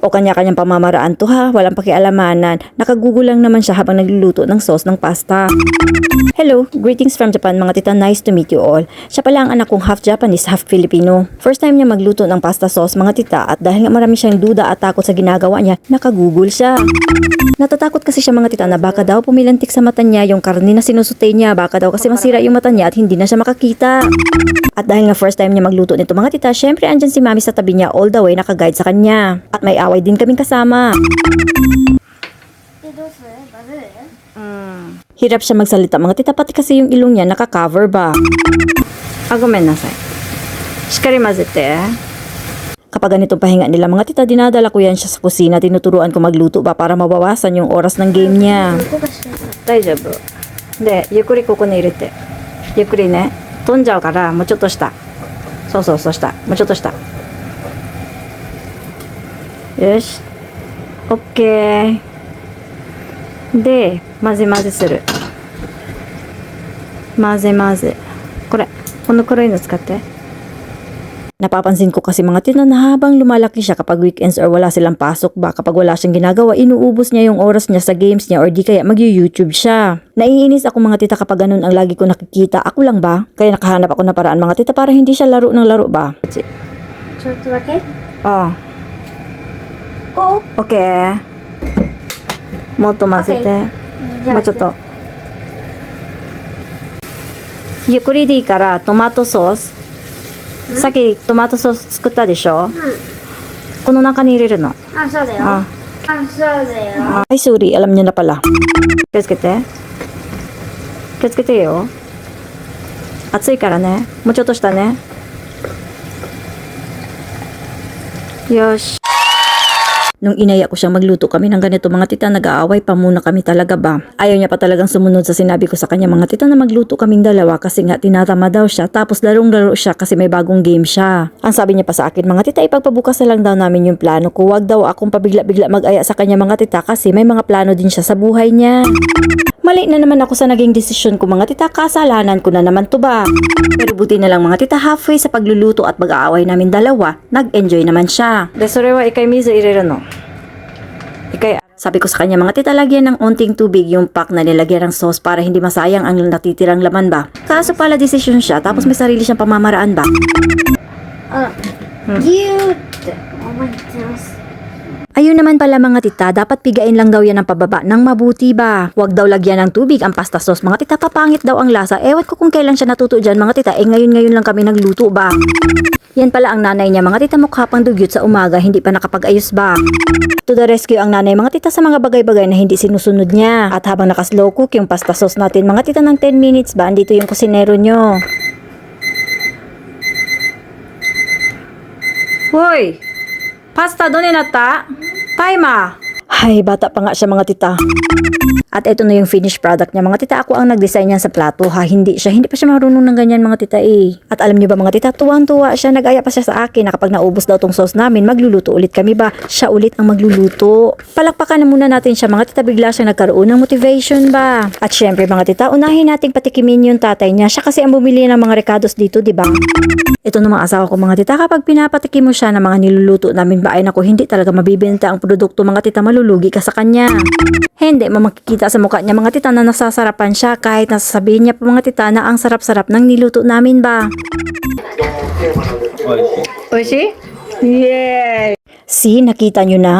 O kanya-kanyang pamamaraan to ha, walang pakialamanan. Nakagugol lang naman siya habang nagluluto ng sauce ng pasta. Hello, greetings from Japan mga tita, nice to meet you all. Siya pala ang anak kong half Japanese, half Filipino. First time niya magluto ng pasta sauce mga tita at dahil nga marami siyang duda at takot sa ginagawa niya, nakagugol siya. Natatakot kasi siya mga tita na baka daw pumilantik sa mata niya yung karne na sinusutay niya, baka daw kasi masira yung mata niya at hindi na siya makakita. At dahil nga first time niya magluto nito mga tita, syempre andyan si mami sa tabi niya all the way nakaguide sa kanya. At may away din kaming kasama. Hirap siya magsalita mga tita, pati kasi yung ilong niya naka-cover ba. Gomen nasay. Shikari mazete. Kapag ganitong pahinga nila mga tita, dinadala ko yan siya sa kusina, tinuturuan ko magluto ba para mabawasan yung oras ng game niya. Daijoubu. De, yukuri koko ni irete. Yukuri ne. Tonjao kara, mo chotto shita. So shita. Mo chotto shita. Yoshi. OK。で、混ぜ混ぜする。混ぜ混ぜ。この黒いの使って。Napapansin ko kasi mga tita na habang lumalaki siya kapag weekends or wala silang pasok ba, kapag wala siyang ginagawa, inuubos niya yung oras niya sa games niya or di kaya mag-YouTube siya. Naiinis ako mga tita kapag ganun ang lagi ko nakikita. Ako lang ba? Kaya nakahanap ako ng paraan mga tita para hindi siya laro ng laro ba? Chotto dake? Oh. OK。もっと混ぜて。もうちょっと。ゆっくりでいいからトマトソース。さっきトマトソース作ったでしょ、この中に入れるの。あ、そうだよ。あ、そうだよ。Ay, sorry. Alam niya na pala. Kiyosukete. Kiyosukete yo. 熱いからね。もうちょっとしたね。よし。Nung inaya ko siyang magluto kami ng ganito mga tita, nag-aaway pa muna kami talaga ba. Ayaw niya pa talagang sumunod sa sinabi ko sa kanya mga tita na magluto kaming dalawa kasi nga tinatama daw siya, tapos larong-laro siya kasi may bagong game siya. Ang sabi niya pa sa akin mga tita, ipagpabukas na lang daw namin yung plano ko, wag daw akong pabigla-bigla mag-aya sa kanya mga tita kasi may mga plano din siya sa buhay niya. Mali na naman ako sa naging desisyon ko mga tita, kasalanan ko na naman to ba. Pero buti na lang mga tita, halfway sa pagluluto at pag-aaway namin dalawa, nag-enjoy naman siya. Desorewa ikay miso ireru no. Sabi ko sa kanya mga tita, lagyan ng onting tubig yung pack na nilagyan ng sauce para hindi masayang ang natitirang laman ba. Kaso pala desisyon siya, tapos may sarili siyang pamamaraan ba. Cute! Oh my gosh. Ayun naman pala mga tita, dapat pigain lang daw yan ng pababa ng mabuti ba. Huwag daw lagyan ng tubig ang pasta sauce mga tita, papangit daw ang lasa. Ewan ko kung kailan siya natuto dyan mga tita, ngayon lang kami nagluto ba. Yan pala ang nanay niya mga tita, mukha pang dugyot sa umaga, hindi pa nakapag-ayos ba. To the rescue ang nanay mga tita sa mga bagay-bagay na hindi sinusunod niya. At habang nakaslow cook yung pasta sauce natin mga tita ng 10 minutes ba, andito yung kusinero nyo. Hoy! Pasta, doon nata? Taima! Ay, bata pa nga siya mga tita. At ito na yung finished product niya mga tita. Ako ang nag-design niyan sa plato ha. Hindi pa siya marunong ng ganyan mga tita eh. At alam niyo ba mga tita, tuwang-tuwa siya. Nag-aya pa siya sa akin na kapag naubos daw tong sauce namin, magluluto ulit kami ba? Siya ulit ang magluluto. Palakpakan na muna natin siya mga tita. Bigla siyang nagkaroon ng motivation ba? At syempre mga tita, unahin nating patikimin yung tatay niya. Siya kasi ang bumili ng mga recados dito, di ba? Ito ng mga asawa ko mga tita, kapag pinapatikim mo siya ng mga niluluto namin ba, ay naku, hindi talaga mabibenta ang produkto mga tita, malulugi ka sa kanya. Hindi mo makikita sa mukha niya mga tita na nasasarapan siya kahit nasasabihin niya pa mga tita na ang sarap-sarap ng niluto namin ba. Oishi? Oishi? Yay! See, nakita nyo na?